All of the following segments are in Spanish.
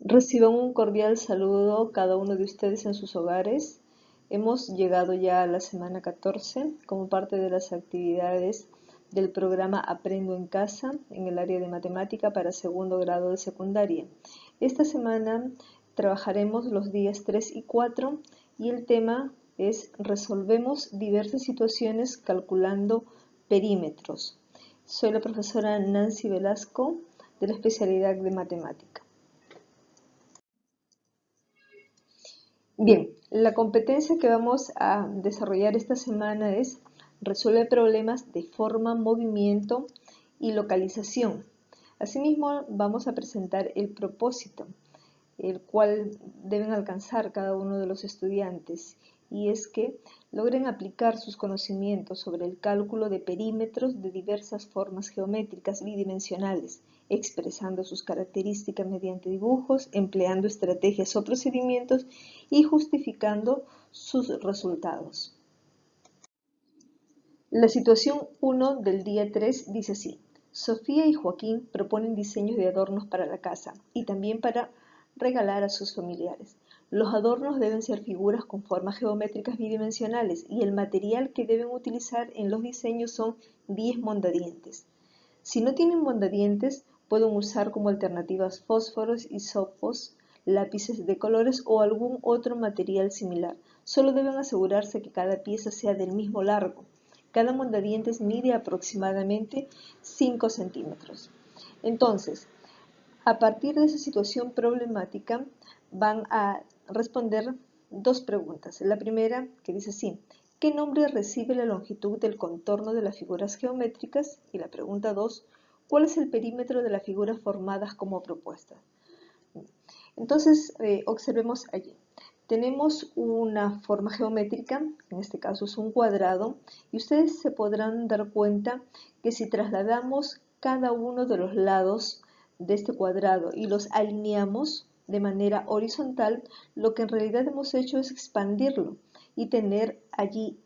Reciban un cordial saludo cada uno de ustedes en sus hogares. Hemos llegado ya a la semana 14 como parte de las actividades del programa Aprendo en Casa en el área de matemática para segundo grado de secundaria. Esta semana trabajaremos los días 3 y 4 y el tema es resolvemos diversas situaciones calculando perímetros. Soy la profesora Nancy Velasco de la especialidad de matemática. Bien, la competencia que vamos a desarrollar esta semana es resuelve problemas de forma, movimiento y localización. Asimismo, vamos a presentar el propósito, el cual deben alcanzar cada uno de los estudiantes, y es que logren aplicar sus conocimientos sobre el cálculo de perímetros de diversas formas geométricas bidimensionales, expresando sus características mediante dibujos, empleando estrategias o procedimientos y justificando sus resultados. La situación 1 del día 3 dice así: Sofía y Joaquín proponen diseños de adornos para la casa y también para regalar a sus familiares. Los adornos deben ser figuras con formas geométricas bidimensionales y el material que deben utilizar en los diseños son 10 mondadientes. Si no tienen mondadientes, pueden usar como alternativas fósforos, hisopos, lápices de colores o algún otro material similar. Solo deben asegurarse que cada pieza sea del mismo largo. Cada mondadientes mide aproximadamente 5 centímetros. Entonces, a partir de esa situación problemática, van a responder dos preguntas. La primera, que dice así: ¿qué nombre recibe la longitud del contorno de las figuras geométricas? Y la pregunta 2, ¿cuál es el perímetro de las figuras formadas como propuestas? Entonces, observemos allí. Tenemos una forma geométrica, en este caso es un cuadrado, y ustedes se podrán dar cuenta que si trasladamos cada uno de los lados de este cuadrado y los alineamos de manera horizontal, lo que en realidad hemos hecho es expandirlo y tener allí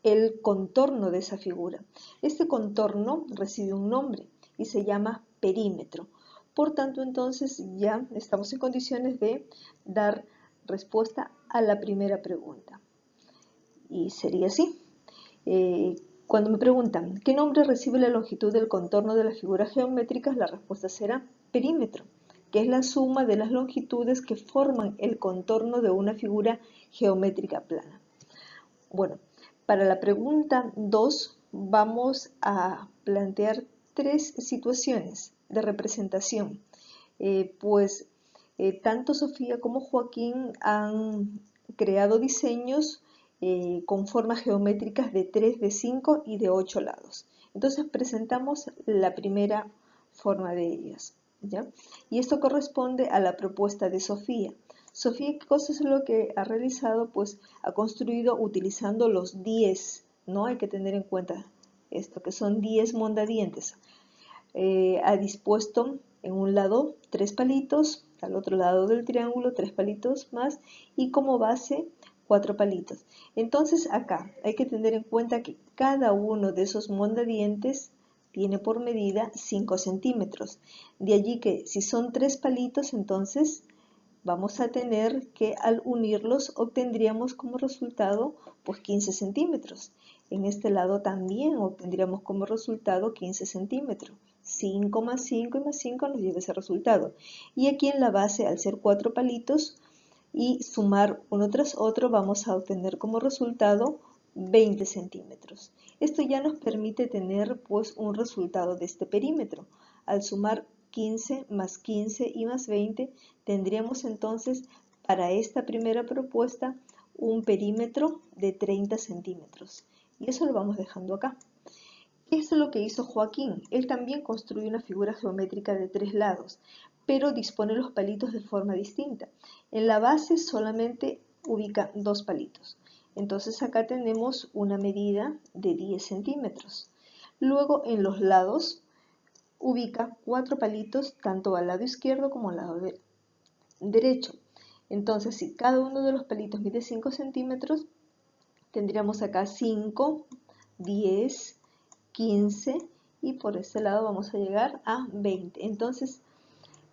el contorno de esa figura. Este contorno recibe un nombre y se llama perímetro. Por tanto, entonces ya estamos en condiciones de dar respuesta a la primera pregunta. Y sería así. Cuando me preguntan ¿qué nombre recibe la longitud del contorno de las figuras geométricas? La respuesta será perímetro, que es la suma de las longitudes que forman el contorno de una figura geométrica plana. Bueno, para la pregunta 2 vamos a plantear tres situaciones de representación. Tanto Sofía como Joaquín han creado diseños con formas geométricas de 3, de 5 y de 8 lados. Entonces presentamos la primera forma de ellas, ¿ya? Y esto corresponde a la propuesta de Sofía. Sofía, ¿qué cosa es lo que ha realizado? Pues ha construido utilizando los 10, ¿no? Hay que tener en cuenta esto, que son 10 mondadientes. Ha dispuesto en un lado 3 palitos, al otro lado del triángulo 3 palitos más y como base 4 palitos. Entonces acá hay que tener en cuenta que cada uno de esos mondadientes tiene por medida 5 centímetros. De allí que si son 3 palitos, entonces vamos a tener que al unirlos obtendríamos como resultado pues 15 centímetros. En este lado también obtendríamos como resultado 15 centímetros. 5 más 5 y más 5 nos lleva ese resultado. Y aquí en la base, al ser 4 palitos y sumar uno tras otro, vamos a obtener como resultado 20 centímetros. Esto ya nos permite tener pues un resultado de este perímetro. Al sumar 15 más 15 y más 20, tendríamos entonces para esta primera propuesta un perímetro de 30 centímetros. Y eso lo vamos dejando acá. Esto es lo que hizo Joaquín. Él también construye una figura geométrica de 3 lados, pero dispone los palitos de forma distinta. En la base solamente ubica 2 palitos. Entonces acá tenemos una medida de 10 centímetros. Luego en los lados ubica 4 palitos tanto al lado izquierdo como al lado derecho. Entonces, si cada uno de los palitos mide 5 centímetros, tendríamos acá 5, 10, 15 y por este lado vamos a llegar a 20. Entonces,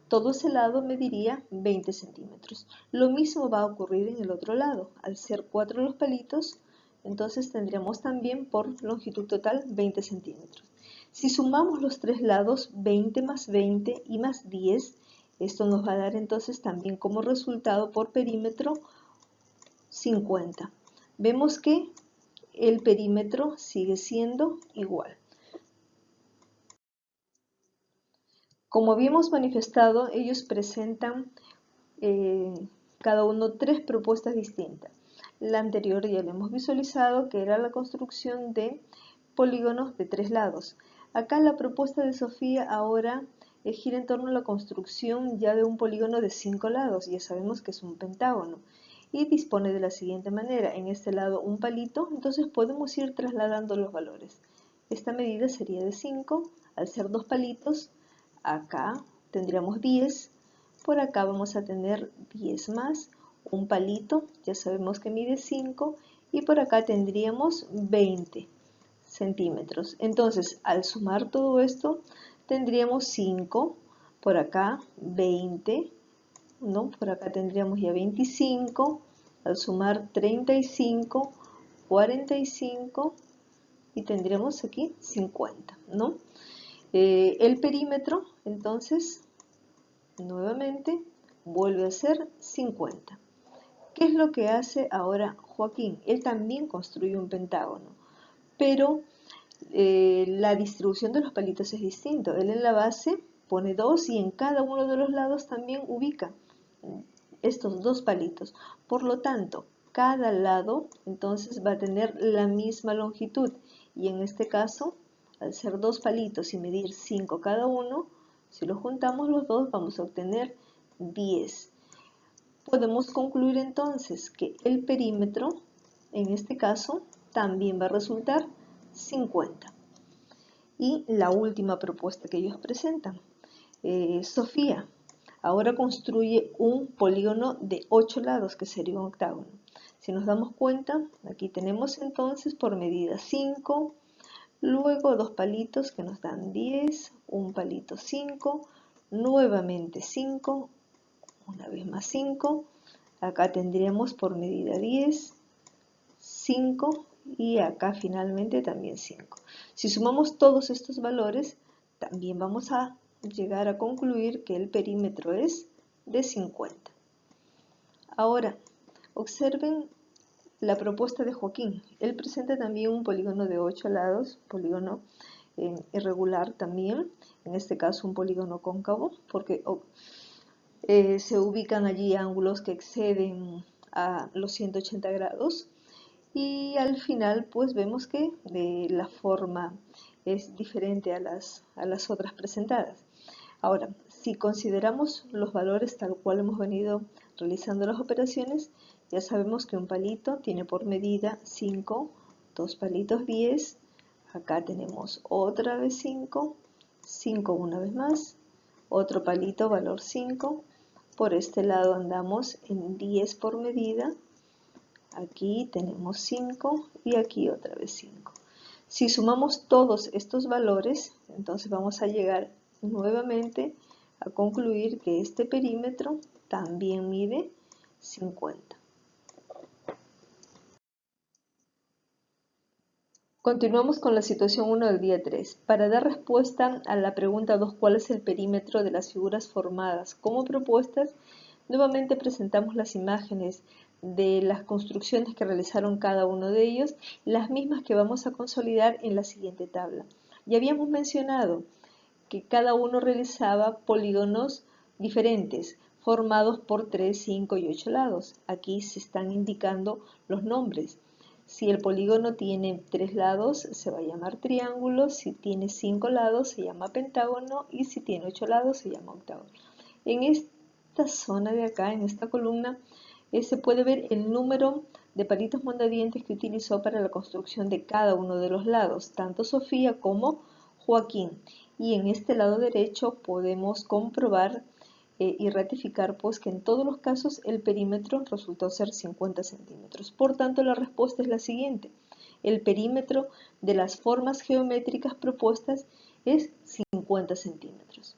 todo ese lado mediría 20 centímetros. Lo mismo va a ocurrir en el otro lado. Al ser 4 los palitos, entonces tendríamos también por longitud total 20 centímetros. Si sumamos los tres lados, 20 más 20 y más 10, esto nos va a dar entonces también como resultado por perímetro 50. Vemos que el perímetro sigue siendo igual. Como habíamos manifestado, ellos presentan cada uno tres propuestas distintas. La anterior ya la hemos visualizado, que era la construcción de polígonos de tres lados. Acá la propuesta de Sofía ahora gira en torno a la construcción ya de un polígono de 5 lados. Ya sabemos que es un pentágono. Y dispone de la siguiente manera. En este lado un palito, entonces podemos ir trasladando los valores. Esta medida sería de 5, al ser dos palitos, acá tendríamos 10, por acá vamos a tener 10 más, un palito, ya sabemos que mide 5, y por acá tendríamos 20 centímetros. Entonces, al sumar todo esto, tendríamos 5, por acá 20, ¿no? Por acá tendríamos ya 25, al sumar 35, 45 y tendríamos aquí 50, ¿no? El perímetro, entonces, nuevamente, vuelve a ser 50. ¿Qué es lo que hace ahora Joaquín? Él también construye un pentágono, pero la distribución de los palitos es distinto. Él en la base pone 2 y en cada uno de los lados también ubica estos dos palitos. Por lo tanto, cada lado entonces va a tener la misma longitud y en este caso, al ser dos palitos y medir 5 cada uno, si los juntamos los dos vamos a obtener 10. Podemos concluir entonces que el perímetro, en este caso, también va a resultar 50. Y la última propuesta que ellos presentan, Sofía, ahora construye un polígono de 8 lados, que sería un octágono. Si nos damos cuenta, aquí tenemos entonces por medida 5, luego dos palitos que nos dan 10, un palito 5, nuevamente 5, una vez más 5, acá tendríamos por medida 10, 5 y acá finalmente también 5. Si sumamos todos estos valores, también vamos a llegar a concluir que el perímetro es de 50. Ahora, observen la propuesta de Joaquín. Él presenta también un polígono de 8 lados, polígono irregular también, en este caso un polígono cóncavo, porque se ubican allí ángulos que exceden a los 180 grados. Y al final pues vemos que la forma es diferente a las otras presentadas. Ahora, si consideramos los valores tal cual hemos venido realizando las operaciones, ya sabemos que un palito tiene por medida 5, dos palitos 10, acá tenemos otra vez 5, 5 una vez más, otro palito valor 5, por este lado andamos en 10 por medida, aquí tenemos 5 y aquí otra vez 5. Si sumamos todos estos valores, entonces vamos a llegar nuevamente a concluir que este perímetro también mide 50. Continuamos con la situación 1 del día 3. Para dar respuesta a la pregunta 2, ¿cuál es el perímetro de las figuras formadas como propuestas? Nuevamente presentamos las imágenes de las construcciones que realizaron cada uno de ellos, las mismas que vamos a consolidar en la siguiente tabla. Ya habíamos mencionado que cada uno realizaba polígonos diferentes, formados por 3, 5 y 8 lados. Aquí se están indicando los nombres. Si el polígono tiene 3 lados, se va a llamar triángulo. Si tiene 5 lados, se llama pentágono. Y si tiene 8 lados, se llama octágono. En esta zona de acá, en esta columna, se puede ver el número de palitos mondadientes que utilizó para la construcción de cada uno de los lados, tanto Sofía como Joaquín. Y en este lado derecho podemos comprobar y ratificar pues que en todos los casos el perímetro resultó ser 50 centímetros. Por tanto, la respuesta es la siguiente. El perímetro de las formas geométricas propuestas es 50 centímetros.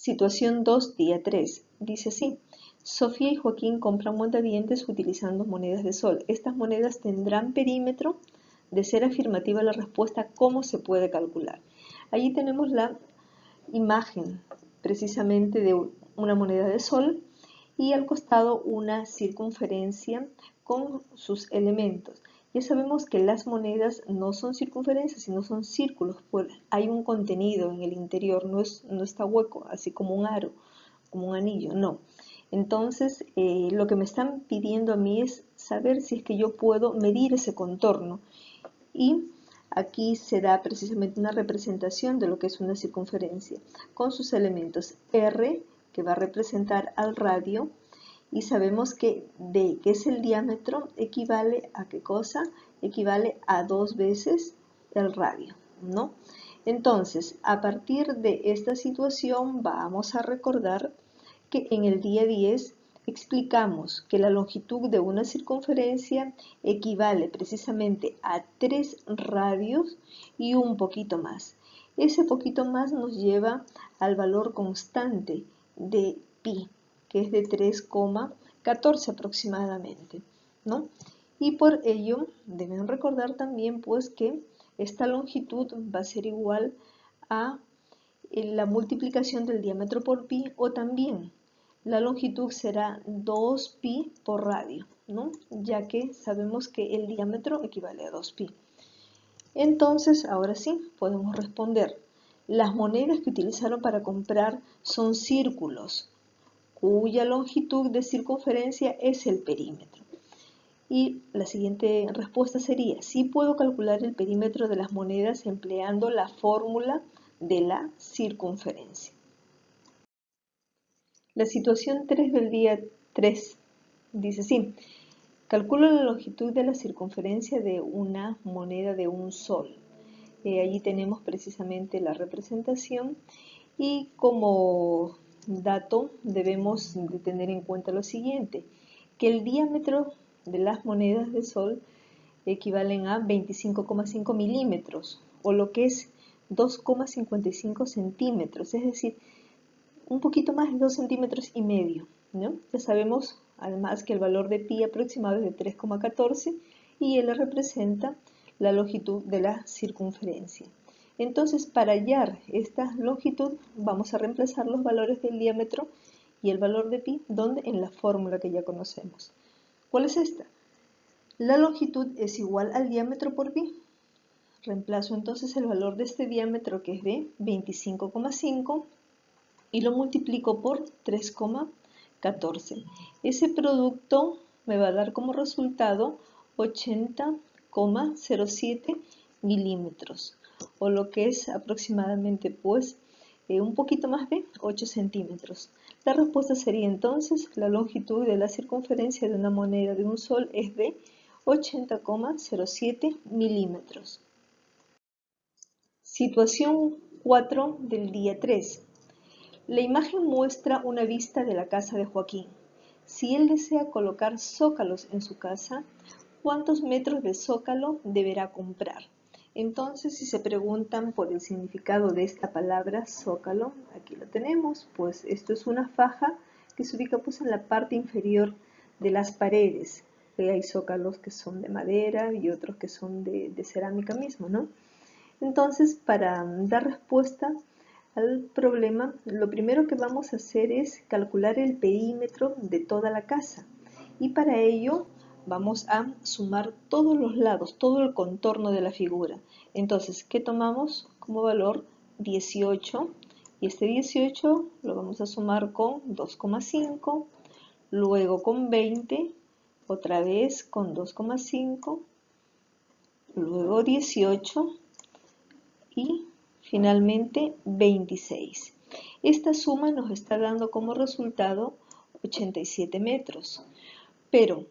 Situación 2, día 3. Dice así. Sofía y Joaquín compran montadientes utilizando monedas de sol. Estas monedas tendrán perímetro. De ser afirmativa la respuesta, ¿cómo se puede calcular? Allí tenemos la imagen precisamente de una moneda de sol y al costado una circunferencia con sus elementos. Ya sabemos que las monedas no son circunferencias, sino son círculos, pues hay un contenido en el interior, no está hueco, así como un aro, como un anillo, no. Entonces, lo que me están pidiendo a mí es saber si es que yo puedo medir ese contorno. Y aquí se da precisamente una representación de lo que es una circunferencia, con sus elementos R, que va a representar al radio, y sabemos que D, que es el diámetro, equivale a ¿qué cosa? Equivale a 2 veces el radio, ¿no? Entonces, a partir de esta situación vamos a recordar que en el día 10 explicamos que la longitud de una circunferencia equivale precisamente a 3 radios y un poquito más. Ese poquito más nos lleva al valor constante de pi, que es de 3,14 aproximadamente, ¿no? Y por ello deben recordar también pues que esta longitud va a ser igual a la multiplicación del diámetro por pi, o también la longitud será 2pi por radio, ¿no? Ya que sabemos que el diámetro equivale a 2pi. Entonces, ahora sí, podemos responder. Las monedas que utilizaron para comprar son círculos, cuya longitud de circunferencia es el perímetro. Y la siguiente respuesta sería, sí puedo calcular el perímetro de las monedas empleando la fórmula de la circunferencia. La situación 3 del día 3 dice así, calculo la longitud de la circunferencia de una moneda de un sol. Allí tenemos precisamente la representación y como dato debemos de tener en cuenta lo siguiente, que el diámetro de las monedas de sol equivalen a 25,5 milímetros o lo que es 2,55 centímetros, es decir, un poquito más de 2 centímetros y medio, ¿no? Ya sabemos además que el valor de pi aproximado es de 3,14 y L representa la longitud de la circunferencia. Entonces, para hallar esta longitud vamos a reemplazar los valores del diámetro y el valor de pi, donde en la fórmula que ya conocemos. ¿Cuál es esta? La longitud es igual al diámetro por pi. Reemplazo entonces el valor de este diámetro, que es de 25,5, y lo multiplico por 3,14. Ese producto me va a dar como resultado 80,07 milímetros, o lo que es aproximadamente pues un poquito más de 8 centímetros. La respuesta sería entonces la longitud de la circunferencia de una moneda de un sol es de 80,07 milímetros. Situación 4 del día 3. La imagen muestra una vista de la casa de Joaquín. Si él desea colocar zócalos en su casa, ¿cuántos metros de zócalo deberá comprar? Entonces, si se preguntan por el significado de esta palabra zócalo, aquí lo tenemos, pues esto es una faja que se ubica pues en la parte inferior de las paredes. Hay zócalos que son de madera y otros que son de cerámica mismo, ¿no? Entonces, para dar respuesta al problema, lo primero que vamos a hacer es calcular el perímetro de toda la casa. Y para ello vamos a sumar todos los lados, todo el contorno de la figura. Entonces, ¿qué tomamos como valor? 18. Y este 18 lo vamos a sumar con 2,5, luego con 20, otra vez con 2,5, luego 18 y finalmente 26. Esta suma nos está dando como resultado 87 metros. Pero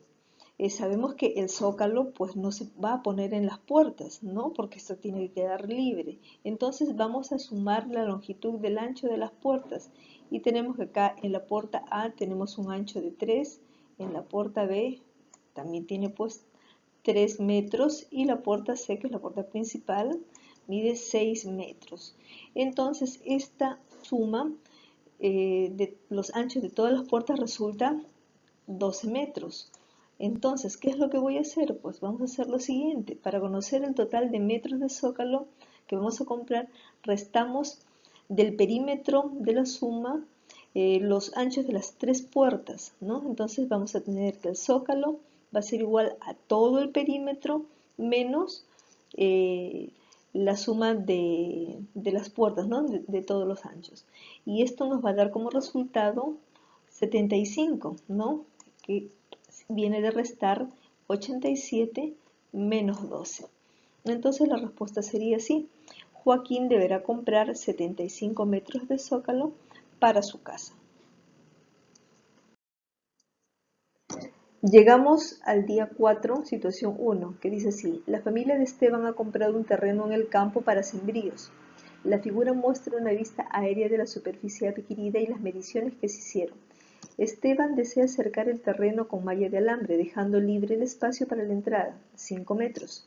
sabemos que el zócalo pues no se va a poner en las puertas, ¿no? Porque esto tiene que quedar libre. Entonces vamos a sumar la longitud del ancho de las puertas. Y tenemos que acá en la puerta A tenemos un ancho de 3, en la puerta B también tiene pues 3 metros y la puerta C, que es la puerta principal, mide 6 metros. Entonces esta suma de los anchos de todas las puertas resulta 12 metros. Entonces, ¿qué es lo que voy a hacer? Pues vamos a hacer lo siguiente. Para conocer el total de metros de zócalo que vamos a comprar, restamos del perímetro de la suma los anchos de las tres puertas, ¿no? Entonces vamos a tener que el zócalo va a ser igual a todo el perímetro menos la suma de las puertas, ¿no? De todos los anchos. Y esto nos va a dar como resultado 75, ¿no? Que viene de restar 87 menos 12. Entonces la respuesta sería así. Joaquín deberá comprar 75 metros de zócalo para su casa. Llegamos al día 4, situación 1, que dice así: la familia de Esteban ha comprado un terreno en el campo para sembríos. La figura muestra una vista aérea de la superficie adquirida y las mediciones que se hicieron. Esteban desea cercar el terreno con malla de alambre, dejando libre el espacio para la entrada, 5 metros.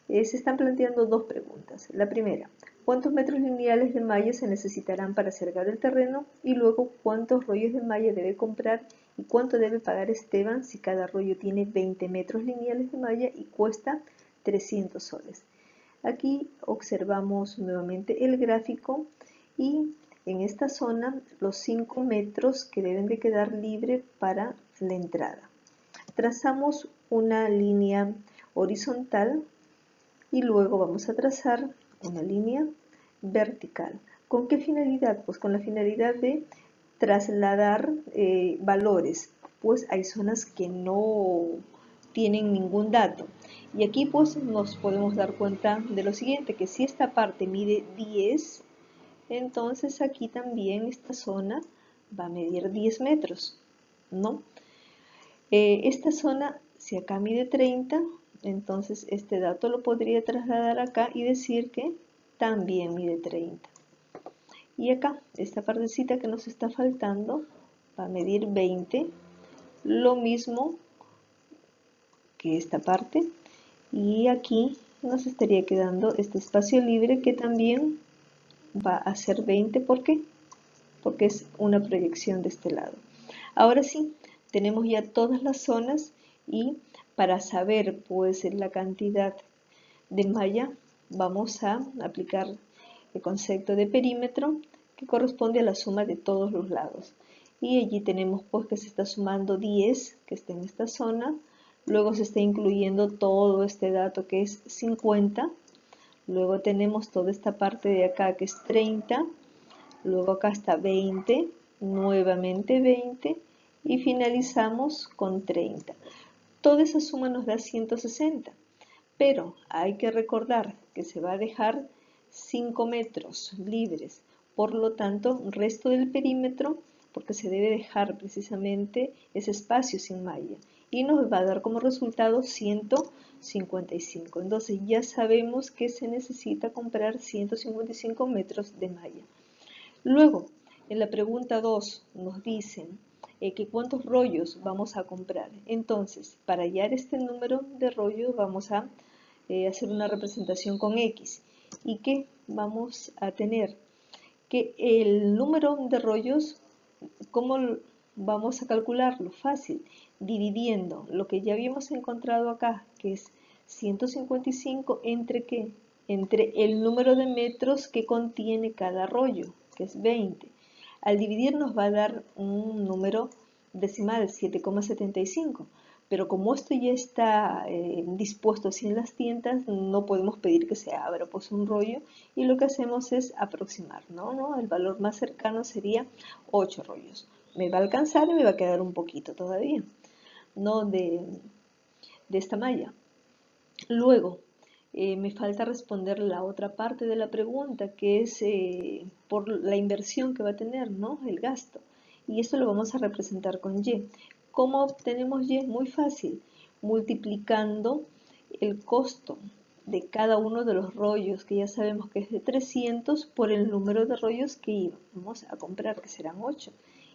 Se están planteando dos preguntas. La primera, ¿cuántos metros lineales de malla se necesitarán para cercar el terreno? Y luego, ¿cuántos rollos de malla debe comprar y cuánto debe pagar Esteban si cada rollo tiene 20 metros lineales de malla y cuesta 300 soles? Aquí observamos nuevamente el gráfico y en esta zona los 5 metros que deben de quedar libre para la entrada. Trazamos una línea horizontal y luego vamos a trazar una línea vertical. ¿Con qué finalidad? Pues con la finalidad de trasladar valores, pues hay zonas que no tienen ningún dato. Y aquí pues nos podemos dar cuenta de lo siguiente, que si esta parte mide 10, entonces aquí también esta zona va a medir 10 metros, ¿no? Esta zona, si acá mide 30, entonces este dato lo podría trasladar acá y decir que también mide 30. Y acá, esta partecita que nos está faltando va a medir 20, lo mismo que esta parte. Y aquí nos estaría quedando este espacio libre que también va a ser 20. ¿Por qué? Porque es una proyección de este lado. Ahora sí, tenemos ya todas las zonas y para saber pues la cantidad de malla vamos a aplicar el concepto de perímetro que corresponde a la suma de todos los lados. Y allí tenemos pues que se está sumando 10 que está en esta zona, luego se está incluyendo todo este dato que es 50, luego tenemos toda esta parte de acá que es 30, luego acá está 20, nuevamente 20 y finalizamos con 30. Toda esa suma nos da 160, pero hay que recordar que se va a dejar 5 metros libres, por lo tanto, resto del perímetro, porque se debe dejar precisamente ese espacio sin malla, y nos va a dar como resultado 155. Entonces ya sabemos que se necesita comprar 155 metros de malla. Luego, en la pregunta 2 nos dicen que cuántos rollos vamos a comprar. Entonces, para hallar este número de rollos vamos a hacer una representación con X. ¿Y qué vamos a tener? Que el número de rollos, ¿cómo vamos a calcularlo? Fácil, dividiendo lo que ya habíamos encontrado acá, que es 155, ¿entre qué? Entre el número de metros que contiene cada rollo, que es 20. Al dividir nos va a dar un número decimal, 7,75. Pero como esto ya está dispuesto así en las tiendas, no podemos pedir que se abra pues un rollo y lo que hacemos es aproximar, ¿no? El valor más cercano sería 8 rollos. Me va a alcanzar y me va a quedar un poquito todavía, ¿no? De esta malla. Luego, me falta responder la otra parte de la pregunta, que es por la inversión que va a tener, ¿no? El gasto. Y esto lo vamos a representar con Y. ¿Cómo obtenemos Y? Muy fácil, multiplicando el costo de cada uno de los rollos, que ya sabemos que es de 300, por el número de rollos que íbamos a comprar, que serán 8.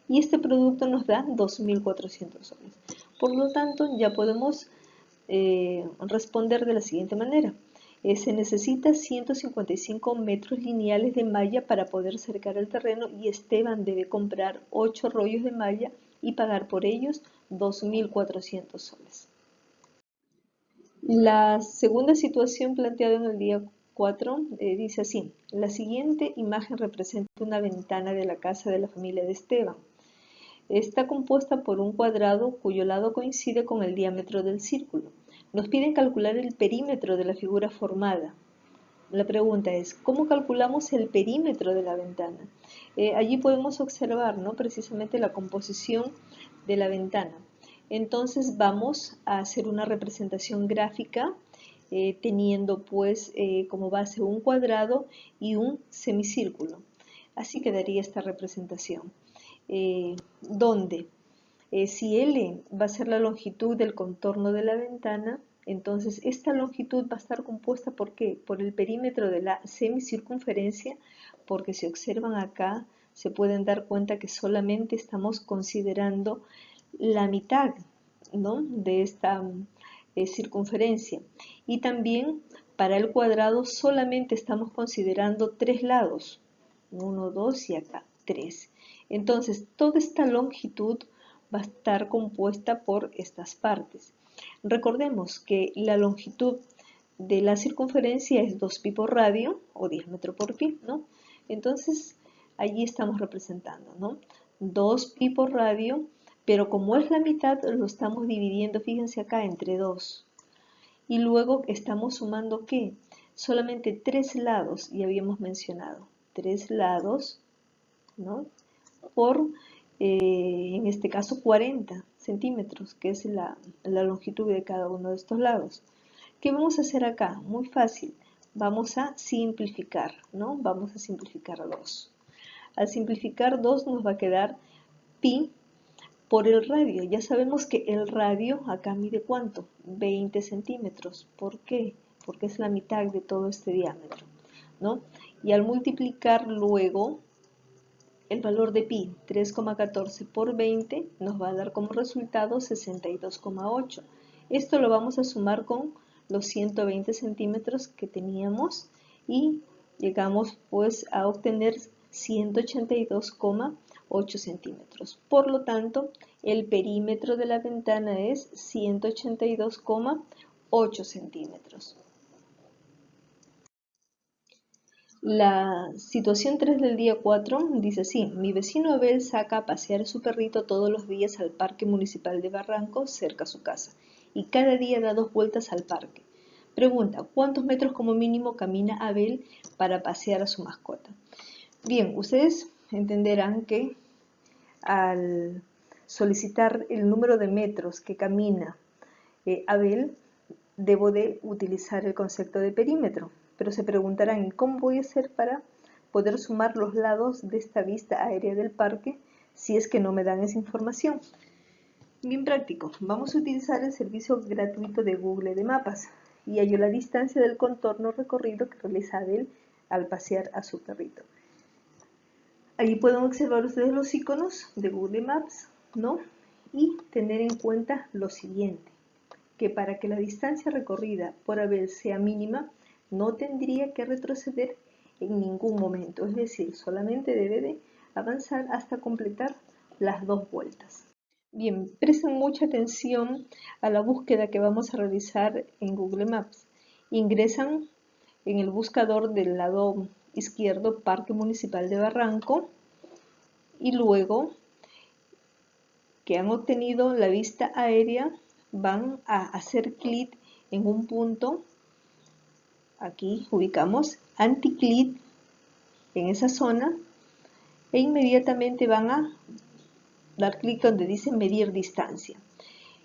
Y este producto nos da 2.400 soles. Por lo tanto, ya podemos responder de la siguiente manera. Se necesita 155 metros lineales de malla para poder cercar el terreno y Esteban debe comprar 8 rollos de malla y pagar por ellos 2.400 soles. La segunda situación planteada en el día 4 dice así: la siguiente imagen representa una ventana de la casa de la familia de Esteban. Está compuesta por un cuadrado cuyo lado coincide con el diámetro del círculo. Nos piden calcular el perímetro de la figura formada. La pregunta es, ¿cómo calculamos el perímetro de la ventana? Allí podemos observar, ¿no?, precisamente la composición de la ventana. Entonces vamos a hacer una representación gráfica teniendo pues como base un cuadrado y un semicírculo. Así quedaría esta representación. Donde si L va a ser la longitud del contorno de la ventana, entonces esta longitud va a estar compuesta ¿por qué? Por el perímetro de la semicircunferencia, porque si observan acá se pueden dar cuenta que solamente estamos considerando la mitad, ¿no?, de esta circunferencia. Y también para el cuadrado solamente estamos considerando 3 lados, 1, 2 y acá 3. Entonces toda esta longitud va a estar compuesta por estas partes. Recordemos que la longitud de la circunferencia es 2pi por radio o diámetro por pi, ¿no? Entonces allí estamos representando, ¿no?, 2pi por radio, pero como es la mitad lo estamos dividiendo, fíjense acá, entre 2. Y luego estamos sumando ¿qué? Solamente 3 lados, y habíamos mencionado, 3 lados, ¿no?, por en este caso 40 centímetros, que es la longitud de cada uno de estos lados. ¿Qué vamos a hacer acá? Muy fácil, vamos a simplificar, ¿no? Vamos a simplificar 2. Al simplificar 2 nos va a quedar pi por el radio. Ya sabemos que el radio acá mide ¿cuánto? 20 centímetros. ¿Por qué? Porque es la mitad de todo este diámetro, ¿no? Y al multiplicar luego el valor de pi, 3,14 por 20, nos va a dar como resultado 62,8. Esto lo vamos a sumar con los 120 centímetros que teníamos y llegamos pues a obtener 182,8 centímetros. Por lo tanto, el perímetro de la ventana es 182,8 centímetros. La situación 3 del día 4 dice así: mi vecino Abel saca a pasear a su perrito todos los días al Parque Municipal de Barranco, cerca a su casa, y cada día da 2 vueltas al parque. Pregunta, ¿cuántos metros como mínimo camina Abel para pasear a su mascota? Bien, ustedes entenderán que al solicitar el número de metros que camina Abel, debo de utilizar el concepto de perímetro. Pero se preguntarán, ¿cómo voy a hacer para poder sumar los lados de esta vista aérea del parque si es que no me dan esa información? Bien práctico, vamos a utilizar el servicio gratuito de Google de Mapas y hallo la distancia del contorno recorrido que realiza Abel al pasear a su perrito. Allí pueden observar ustedes los iconos de Google Maps, ¿no? Y tener en cuenta lo siguiente, que para que la distancia recorrida por Abel sea mínima, no tendría que retroceder en ningún momento, es decir, solamente debe de avanzar hasta completar las 2 vueltas. Bien, presten mucha atención a la búsqueda que vamos a realizar en Google Maps. Ingresan en el buscador del lado izquierdo Parque Municipal de Barranco y luego que han obtenido la vista aérea van a hacer clic en un punto. Aquí ubicamos anti-clic en esa zona e inmediatamente van a dar clic donde dice medir distancia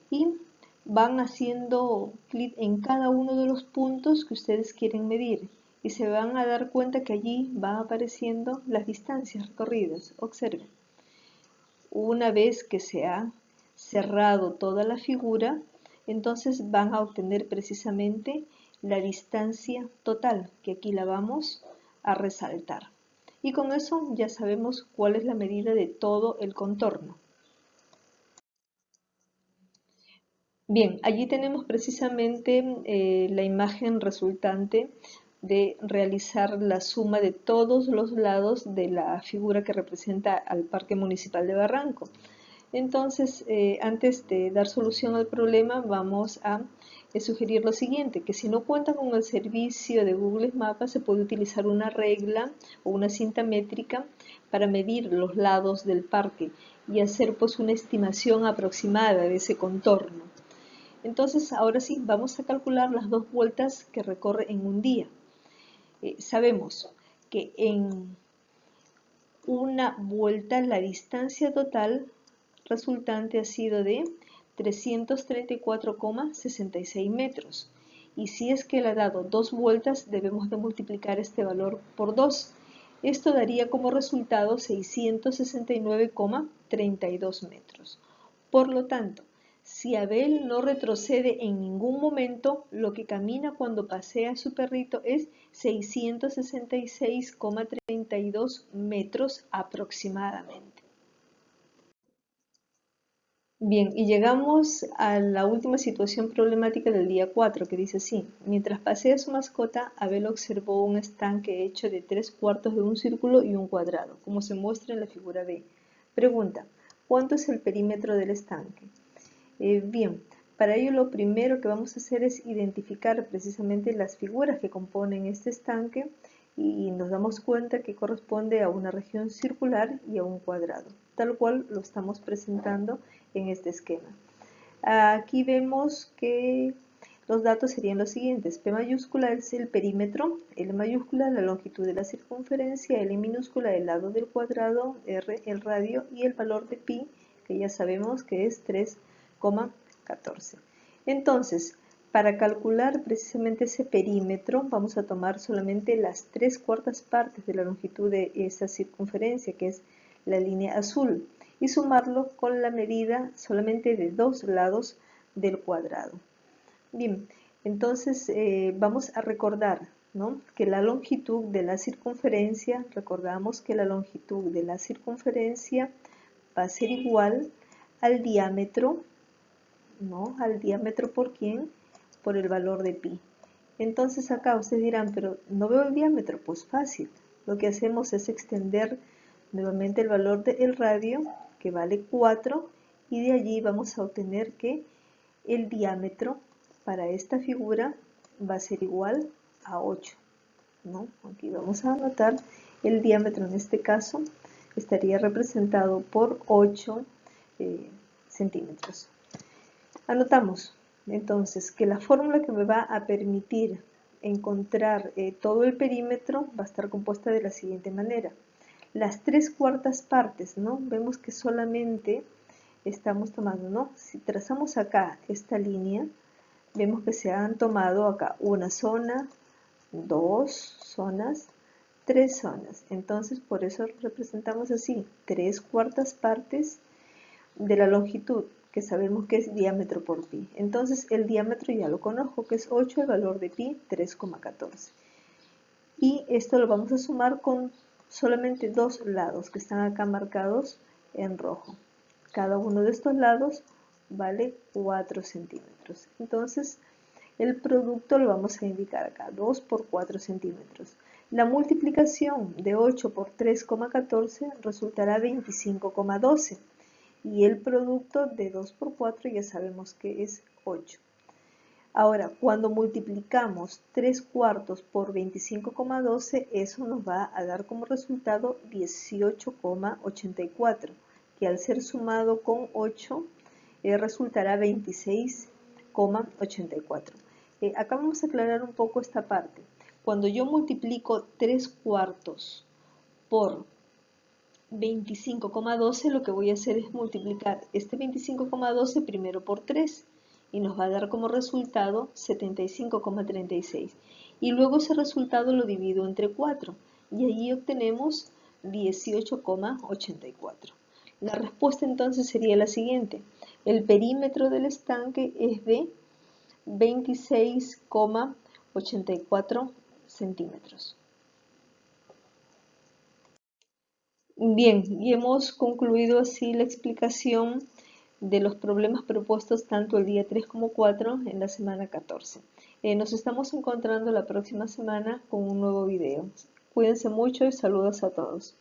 y van haciendo clic en cada uno de los puntos que ustedes quieren medir y se van a dar cuenta que allí van apareciendo las distancias recorridas. Observen, una vez que se ha cerrado toda la figura, entonces van a obtener precisamente la distancia total, que aquí la vamos a resaltar. Y con eso ya sabemos cuál es la medida de todo el contorno. Bien, allí tenemos precisamente la imagen resultante de realizar la suma de todos los lados de la figura que representa al Parque Municipal de Barranco. Entonces, antes de dar solución al problema, vamos a sugerir lo siguiente, que si no cuenta con el servicio de Google Maps, se puede utilizar una regla o una cinta métrica para medir los lados del parque y hacer pues una estimación aproximada de ese contorno. Entonces, ahora sí, vamos a calcular las 2 vueltas que recorre en un día. Sabemos que en una vuelta la distancia total resultante ha sido de 334,66 metros. Y si es que le ha dado 2 vueltas, debemos de multiplicar este valor por 2. Esto daría como resultado 669,32 metros. Por lo tanto, si Abel no retrocede en ningún momento, lo que camina cuando pasea a su perrito es 666,32 metros aproximadamente. Bien, y llegamos a la última situación problemática del día 4, que dice así: mientras pasea su mascota, Abel observó un estanque hecho de 3/4 de un círculo y un cuadrado, como se muestra en la figura B. Pregunta: ¿cuánto es el perímetro del estanque? Bien, para ello lo primero que vamos a hacer es identificar precisamente las figuras que componen este estanque y nos damos cuenta que corresponde a una región circular y a un cuadrado, tal cual lo estamos presentando en este esquema. Aquí vemos que los datos serían los siguientes: P mayúscula es el perímetro, L mayúscula la longitud de la circunferencia, L minúscula el lado del cuadrado, R el radio y el valor de pi, que ya sabemos que es 3,14. Entonces, para calcular precisamente ese perímetro, vamos a tomar solamente las 3/4 partes de la longitud de esa circunferencia, que es la línea azul, y sumarlo con la medida solamente de 2 lados del cuadrado. Bien, entonces vamos a recordar, ¿no?, que la longitud de la circunferencia, recordamos que la longitud de la circunferencia va a ser igual al diámetro, ¿no?, al diámetro por quién, por el valor de pi. Entonces acá ustedes dirán, pero no veo el diámetro. Pues fácil, lo que hacemos es extender nuevamente el valor del radio, que vale 4, y de allí vamos a obtener que el diámetro para esta figura va a ser igual a 8, ¿no? Aquí vamos a anotar el diámetro, en este caso estaría representado por 8 centímetros. Anotamos entonces que la fórmula que me va a permitir encontrar todo el perímetro va a estar compuesta de la siguiente manera. Las 3/4 partes, ¿no? Vemos que solamente estamos tomando, ¿no? Si trazamos acá esta línea, vemos que se han tomado acá una zona, 2 zonas, 3 zonas. Entonces, por eso representamos así: 3/4 partes de la longitud, que sabemos que es diámetro por pi. Entonces, el diámetro ya lo conozco, que es 8, el valor de pi, 3,14. Y esto lo vamos a sumar con solamente 2 lados, que están acá marcados en rojo. Cada uno de estos lados vale 4 centímetros. Entonces, el producto lo vamos a indicar acá: 2 por 4 centímetros. La multiplicación de 8 por 3,14 resultará 25,12. Y el producto de 2 por 4 ya sabemos que es 8. Ahora, cuando multiplicamos 3/4 por 25,12, eso nos va a dar como resultado 18,84, que al ser sumado con 8 resultará 26,84. Acá vamos a aclarar un poco esta parte. Cuando yo multiplico 3/4 por 25,12, lo que voy a hacer es multiplicar este 25,12 primero por 3 y nos va a dar como resultado 75,36. Y luego ese resultado lo divido entre 4 y allí obtenemos 18,84. La respuesta entonces sería la siguiente: el perímetro del estanque es de 26,84 centímetros. Bien, y hemos concluido así la explicación de los problemas propuestos tanto el día 3 como 4 en la semana 14. Nos estamos encontrando la próxima semana con un nuevo video. Cuídense mucho y saludos a todos.